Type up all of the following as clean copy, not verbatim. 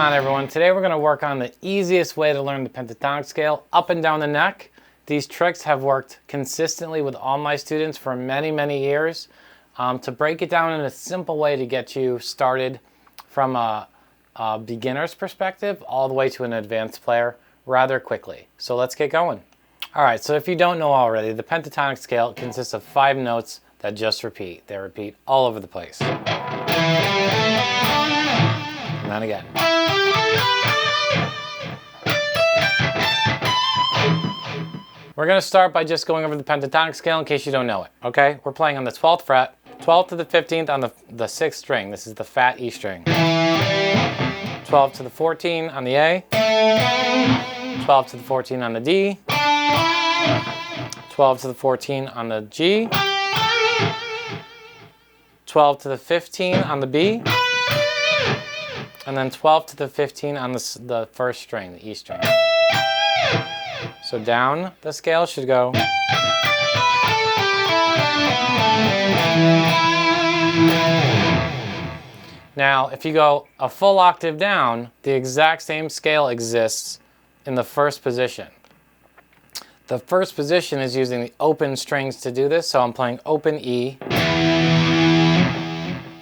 on, everyone? Today we're going to work on the easiest way to learn the pentatonic scale up and down the neck. These tricks have worked consistently with all my students for many, many years. To break it down in a simple way to get you started from a beginner's perspective all the way to an advanced player rather quickly. So let's get going. Alright, so if you don't know already, the pentatonic scale consists of 5 notes that just repeat. They repeat all over the place. And then again. We're going to start by just going over the pentatonic scale in case you don't know it, okay? We're playing on the 12th fret, 12th to the 15th on the 6th string. This is the fat E string. 12 to the 14 on the A, 12 to the 14 on the D, 12 to the 14 on the G, 12 to the 15 on the B, and then 12 to the 15 on the first string, the E string. So down the scale should go. Now, if you go a full octave down, the exact same scale exists in the first position. The first position is using the open strings to do this, so I'm playing open E,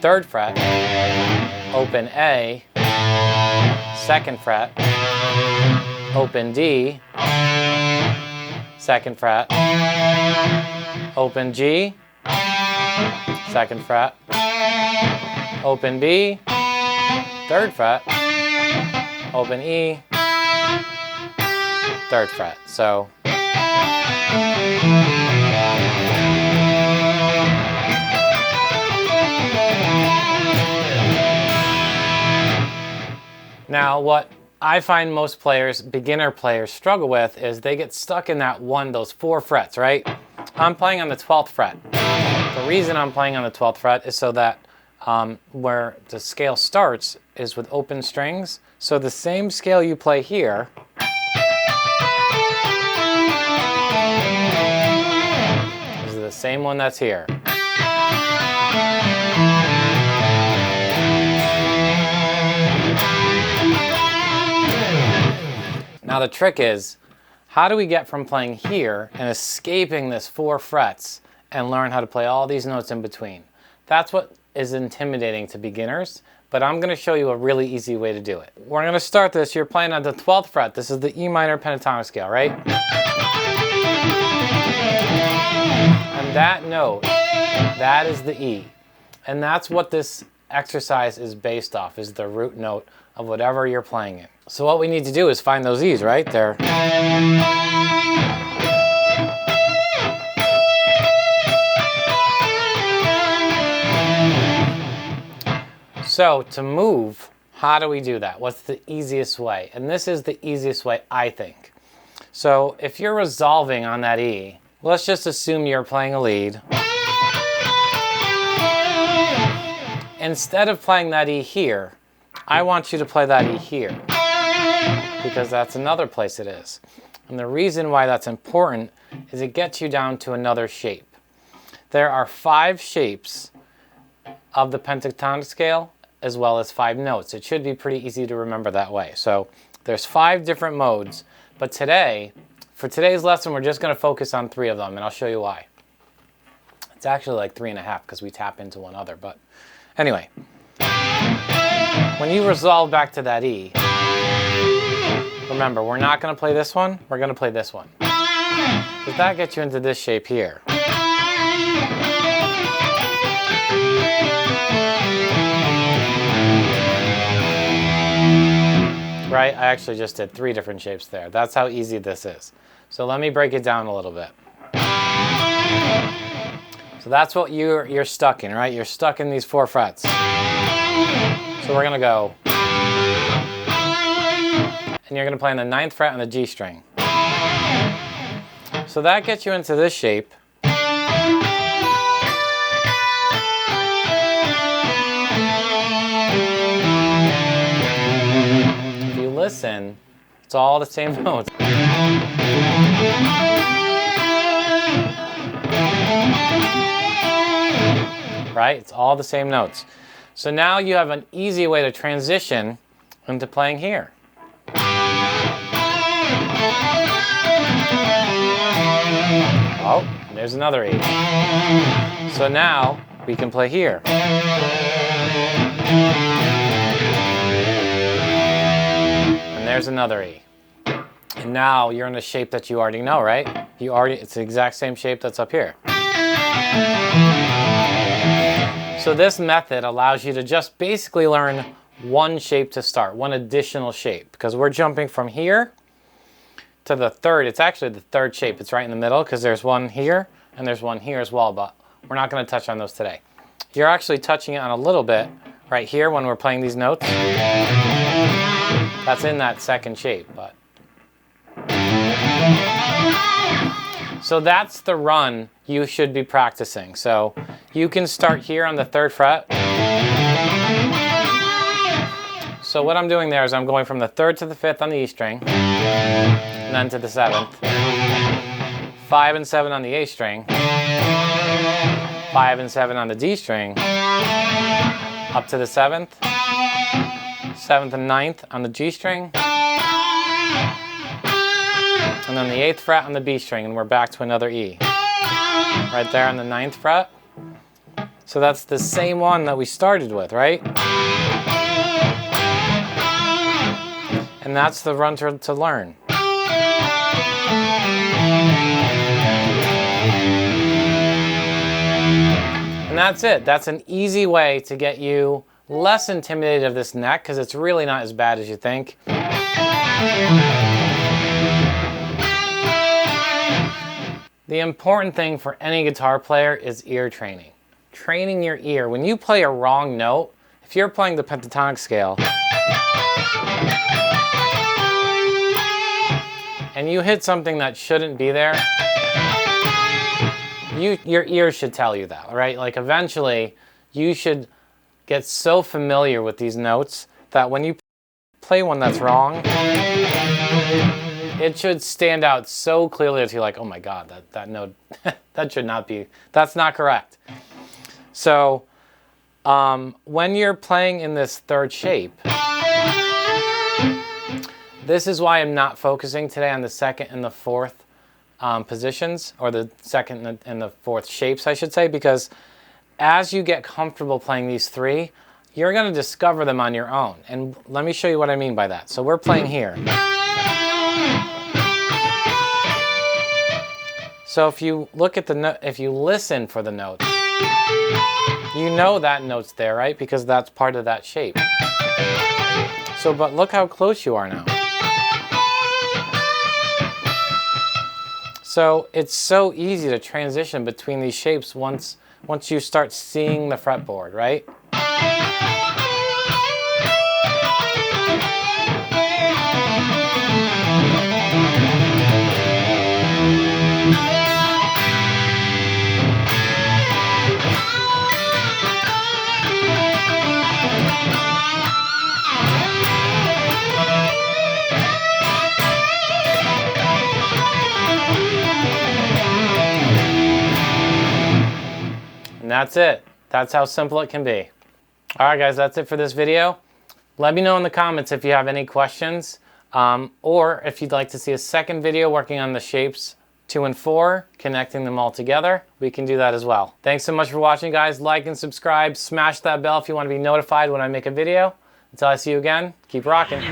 3rd fret, open A, 2nd fret, open D, 2nd fret, open G, 2nd fret, open B, 3rd fret, open E, 3rd fret. So now what I find most players, beginner players, struggle with is they get stuck in those 4 frets, right? I'm playing on the 12th fret. The reason I'm playing on the 12th fret is so that where the scale starts is with open strings. So the same scale you play here is the same one that's here. Now the trick is, how do we get from playing here and escaping this 4 frets and learn how to play all these notes in between? That's what is intimidating to beginners, but I'm going to show you a really easy way to do it. We're going to start this. You're playing on the 12th fret. This is the E minor pentatonic scale, right? And that note, that is the E. And that's what this exercise is based off, is the root note of whatever you're playing in. So what we need to do is find those E's, right? There. So to move, how do we do that? What's the easiest way? And this is the easiest way, I think. So if you're resolving on that E, let's just assume you're playing a lead. Instead of playing that E here, I want you to play that E here, because that's another place it is. And the reason why that's important is it gets you down to another shape. There are 5 shapes of the pentatonic scale, as well as 5 notes. It should be pretty easy to remember that way. So there's 5 different modes, but today, for today's lesson, we're just going to focus on 3 of them, and I'll show you why. It's actually like 3.5 because we tap into one other, but anyway. When you resolve back to that E, remember, we're not going to play this one, we're going to play this one. Because that gets you into this shape here. Right? I actually just did 3 different shapes there. That's how easy this is. So let me break it down a little bit. So that's what you're stuck in, right? You're stuck in these 4 frets. So we're going to go. And you're going to play on the 9th fret on the G string. So that gets you into this shape. If you listen, it's all the same notes. Right? It's all the same notes. So now you have an easy way to transition into playing here. Oh, there's another E. So now we can play here. And there's another E. And now you're in a shape that you already know, right? It's the exact same shape that's up here. So this method allows you to just basically learn one shape to start, one additional shape, because we're jumping from here to the third. It's actually the third shape. It's right in the middle because there's one here and there's one here as well, but we're not going to touch on those today. You're actually touching it on a little bit right here when we're playing these notes. That's in that second shape, but. So that's the run you should be practicing. So you can start here on the 3rd fret. So what I'm doing there is I'm going from the 3rd to the 5th on the E string, and then to the 7th. 5 and 7 on the A string, 5 and 7 on the D string, up to the 7th, 7th and 9th on the G string, and then the 8th fret on the B string, and we're back to another E. Right there on the 9th fret. So that's the same one that we started with, right? And that's the run to learn. And that's it. That's an easy way to get you less intimidated of this neck, because it's really not as bad as you think. The important thing for any guitar player is ear training. Training your ear. When you play a wrong note, if you're playing the pentatonic scale, and you hit something that shouldn't be there, your ears should tell you that, right? Like eventually, you should get so familiar with these notes that when you play one that's wrong, it should stand out so clearly that you're like, oh my God, that note, that should not be, that's not correct. So when you're playing in this 3rd shape, this is why I'm not focusing today on the 2nd and the 4th positions, or the 2nd and the 4th shapes, I should say, because as you get comfortable playing these 3, you're going to discover them on your own. And let me show you what I mean by that. So we're playing here. So if you look at the note, if you listen for the notes, you know that note's there, right? Because that's part of that shape. So, but look how close you are now. So it's so easy to transition between these shapes once you start seeing the fretboard, right? And that's it. That's how simple it can be. All right, guys, that's it for this video. Let me know in the comments if you have any questions, or if you'd like to see a second video working on the shapes 2 and 4, connecting them all together. We can do that as well. Thanks so much for watching, guys. Like and subscribe. Smash that bell if you want to be notified when I make a video. Until I see you again, keep rocking.